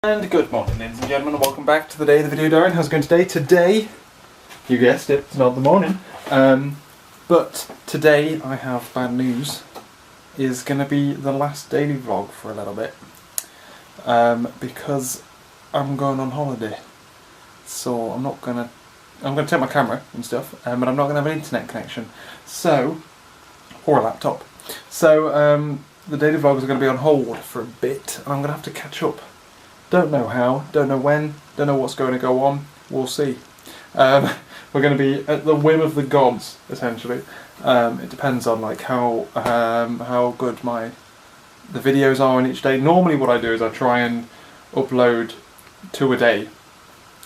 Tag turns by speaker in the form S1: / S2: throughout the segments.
S1: And good morning, ladies and gentlemen, and welcome back to the day of the video diary. How's it going today? Today, you guessed it, it's not the morning. But today I have bad news. Is going to be the last daily vlog for a little bit. Because I'm going on holiday. So I'm going to take my camera and stuff, but I'm not going to have an internet connection. So, or a laptop. So the daily vlogs are going to be on hold for a bit, and I'm going to have to catch up. Don't know how, don't know when, don't know what's going to go on, we'll see. We're going to be at the whim of the gods, essentially. It depends on like how good the videos are in each day. Normally what I do is I try and upload 2 a day.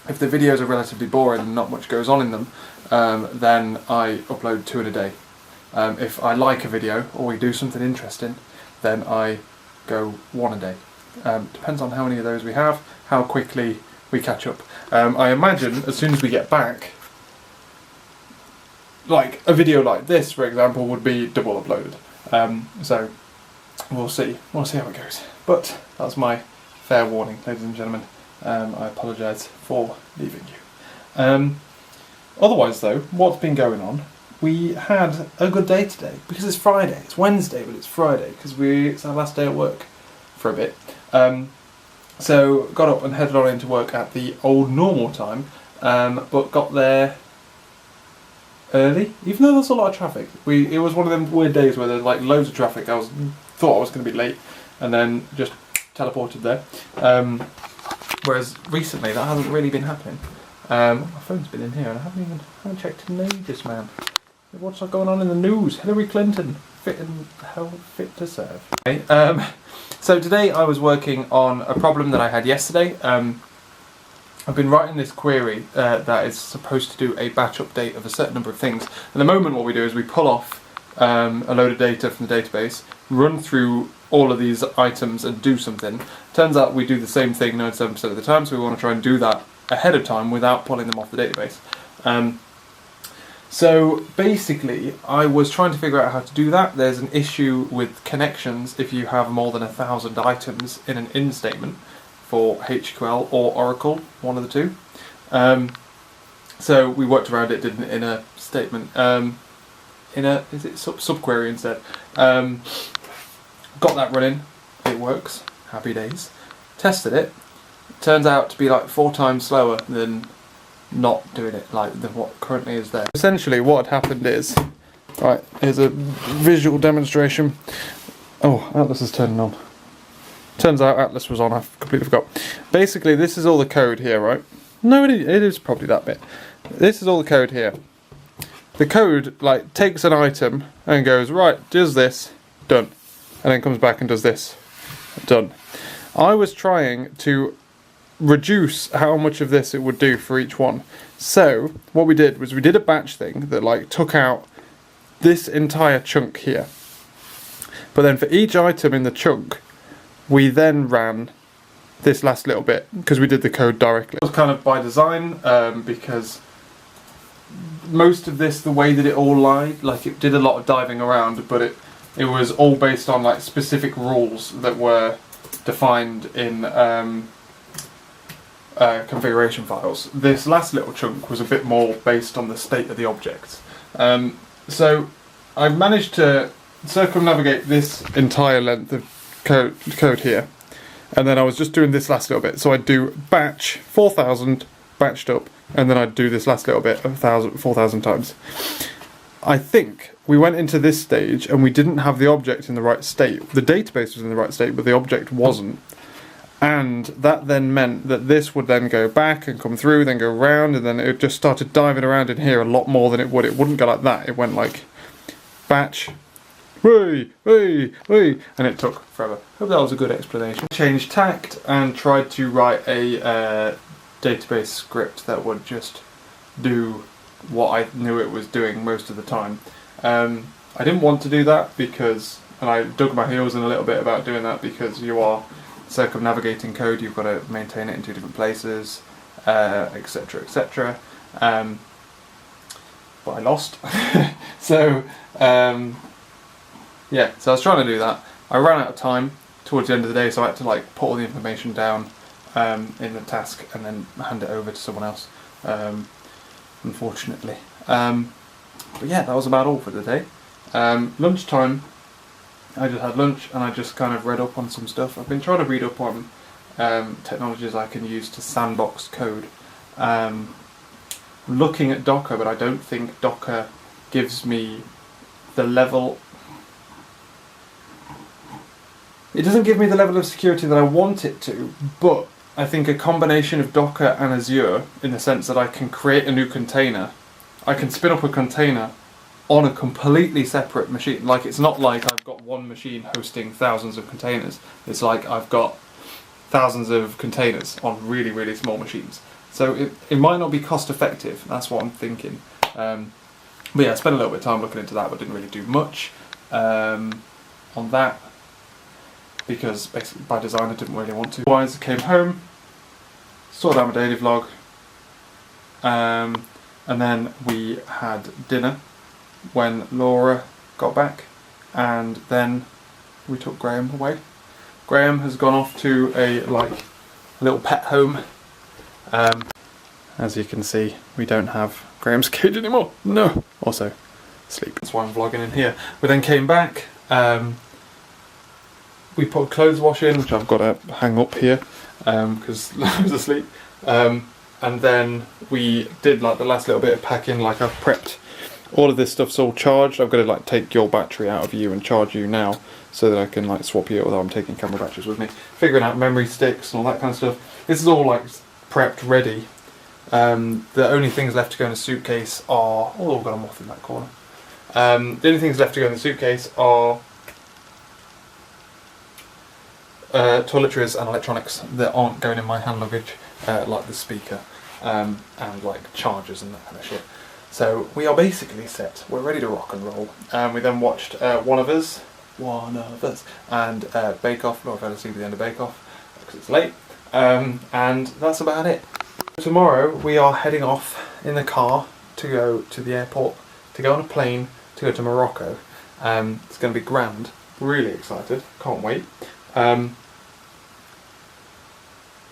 S1: If the videos are relatively boring and not much goes on in them, then I upload 2 in a day. If I like a video or we do something interesting, then I go 1 a day. Depends on how many of those we have, how quickly we catch up. I imagine as soon as we get back, like a video like this, for example, would be double uploaded. So we'll see how it goes. But that's my fair warning, ladies and gentlemen. I apologise for leaving you. Otherwise, though, what's been going on? We had a good day today because it's Friday. It's Wednesday, but it's Friday because it's our last day at work for a bit. So got up and headed on into work at the old normal time, but got there early, even though there's a lot of traffic. It was one of them weird days where there's like loads of traffic. Thought I was going to be late, and then just teleported there. Whereas recently that hasn't really been happening. My phone's been in here, and I haven't checked in ages, man. What's going on in the news? Hillary Clinton fit to serve. Okay, so today I was working on a problem that I had yesterday. I've been writing this query that is supposed to do a batch update of a certain number of things. At the moment what we do is we pull off a load of data from the database, run through all of these items and do something. Turns out we do the same thing 97% of the time, so we want to try and do that ahead of time without pulling them off the database. So basically, I was trying to figure out how to do that. There's an issue with connections if you have more than 1,000 items in an in statement for HQL or Oracle, one of the two. So we worked around it, did an inner statement, is it subquery instead. Got that running, it works, happy days. Tested it, turns out to be like 4 times slower than not doing it than what currently is there. Essentially what had happened is, right, here's a visual demonstration. Oh, Atlas is turning on. Turns out Atlas was on, I completely forgot. Basically this is all the code here, right? No, it is probably that bit. This is all the code here. The code like takes an item and goes, right, does this, done. And then comes back and does this, done. I was trying to reduce how much of this it would do for each one. So what we did was we did a batch thing that like took out this entire chunk here. But then for each item in the chunk, we then ran this last little bit because we did the code directly. It was kind of by design because most of this, the way that it all lied, like it did a lot of diving around, but it was all based on like specific rules that were defined in configuration files. This last little chunk was a bit more based on the state of the objects. So I managed to circumnavigate this entire length of code here, and then I was just doing this last little bit. So I'd do batch 4,000 batched up, and then I'd do this last little bit 4,000 times. I think we went into this stage and we didn't have the object in the right state. The database was in the right state, but the object wasn't. And that then meant that this would then go back and come through, then go around, and then it just started diving around in here a lot more than it would. It wouldn't go like that. It went like batch, and it took forever. Hope that was a good explanation. Changed tact and tried to write a database script that would just do what I knew it was doing most of the time. I didn't want to do that because, and I dug my heels in a little bit about doing that because you are circumnavigating code, you've got to maintain it in 2 different places, etc, etc. But I lost. So yeah, so I was trying to do that. I ran out of time towards the end of the day, so I had to like put all the information down in the task and then hand it over to someone else, unfortunately. But yeah, that was about all for the day. Lunchtime, I just had lunch and I just kind of read up on some stuff. I've been trying to read up on technologies I can use to sandbox code. Looking at Docker, but I don't think Docker gives me the level... It doesn't give me the level of security that I want it to, but I think a combination of Docker and Azure, in the sense that I can create a new container, I can spin up a container on a completely separate machine. Like, it's not like I've got one machine hosting thousands of containers. It's like I've got thousands of containers on really, really small machines. So it might not be cost effective, that's what I'm thinking. But yeah, I spent a little bit of time looking into that, but didn't really do much on that, because basically by design I didn't really want to. Otherwise, I came home, sorted out my daily vlog, and then we had dinner when Laura got back, and then we took Graham away. Graham has gone off to a little pet home. As you can see, we don't have Graham's cage anymore. No. Also, sleep. That's why I'm vlogging in here. We then came back. We put clothes wash in, which I've got to hang up here because I was asleep. And then we did like the last little bit of packing. Like, I've prepped all of this stuff's all charged. I've got to like take your battery out of you and charge you now, so that I can like swap you, although I'm taking camera batteries with me. Figuring out memory sticks and all that kind of stuff. This is all like prepped, ready. The only things left to go in the suitcase are... Oh, I've got a moth in that corner. The only things left to go in the suitcase are toiletries and electronics that aren't going in my hand luggage, like the speaker and like chargers and that kind of shit. So we are basically set. We're ready to rock and roll. We then watched One of Us, and Bake Off. Laura fell asleep at the end of Bake Off because it's late. And that's about it. Tomorrow we are heading off in the car to go to the airport, to go on a plane, to go to Morocco. It's going to be grand. Really excited. Can't wait.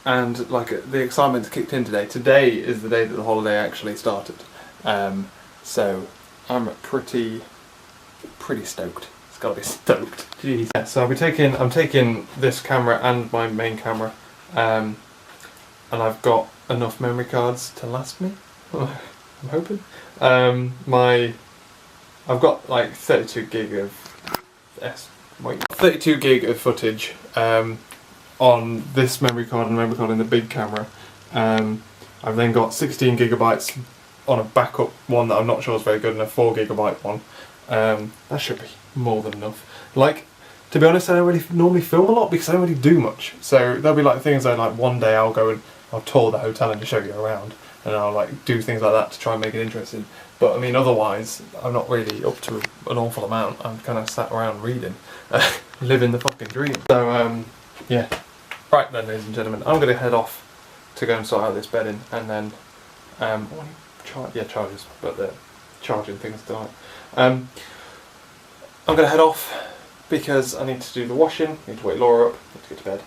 S1: And like the excitement's kicked in today. Today is the day that the holiday actually started. So I'm pretty stoked. It's got to be stoked. Jeez. Yeah, so I'm taking this camera and my main camera, and I've got enough memory cards to last me. I'm hoping. I've got like 32 gig of 32 gig of footage on this memory card and memory card in the big camera. I've then got 16 gigabytes on a backup one that I'm not sure is very good, and a 4 gigabyte one. That should be more than enough. Like, to be honest, I don't really normally film a lot because I don't really do much. So there'll be like things like one day I'll go and I'll tour the hotel and just show you around, and I'll like do things like that to try and make it interesting. But I mean, otherwise, I'm not really up to an awful amount. I'm kind of sat around reading, living the fucking dream. So yeah. Right then, ladies and gentlemen, I'm going to head off to go and sort out this bedding, and then chargers, but they're charging things tonight. I'm going to head off because I need to do the washing, need to wake Laura up, need to get to bed.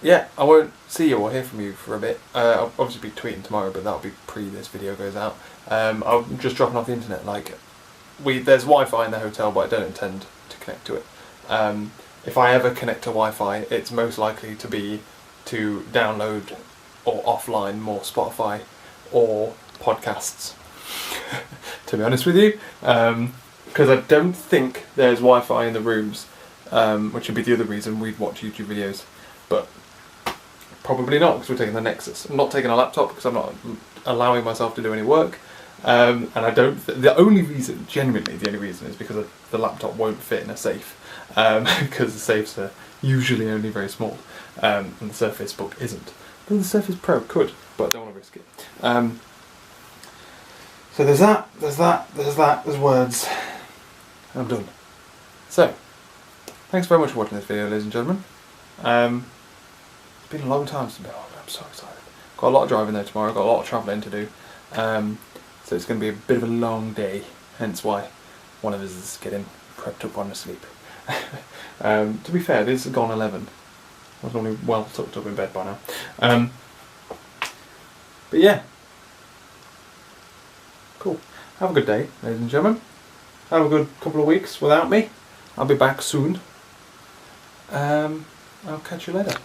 S1: Yeah, I won't see you or hear from you for a bit. I'll obviously be tweeting tomorrow, but that'll be pre this video goes out. I'm just dropping off the internet. Like, there's Wi-Fi in the hotel, but I don't intend to connect to it. If I ever connect to Wi-Fi, it's most likely to be to download or offline more Spotify or podcasts, to be honest with you, because I don't think there's Wi-Fi in the rooms, which would be the other reason we'd watch YouTube videos, but probably not, because we're taking the Nexus. I'm not taking a laptop because I'm not allowing myself to do any work, and I don't. The only reason, genuinely, the only reason is because the laptop won't fit in a safe, because the safes are usually only very small, and the Surface Book isn't. But the Surface Pro could, but I don't want to risk it. So there's that, there's words. I'm done. So, thanks very much for watching this video, ladies and gentlemen. It's been a long time since I'm so excited. Got a lot of driving there tomorrow, got a lot of travelling to do. So it's going to be a bit of a long day, hence why one of us is getting prepped up on the sleep. To be fair, this has gone 11. I was normally well tucked up in bed by now. But yeah. Cool. Have a good day, ladies and gentlemen. Have a good couple of weeks without me. I'll be back soon. I'll catch you later.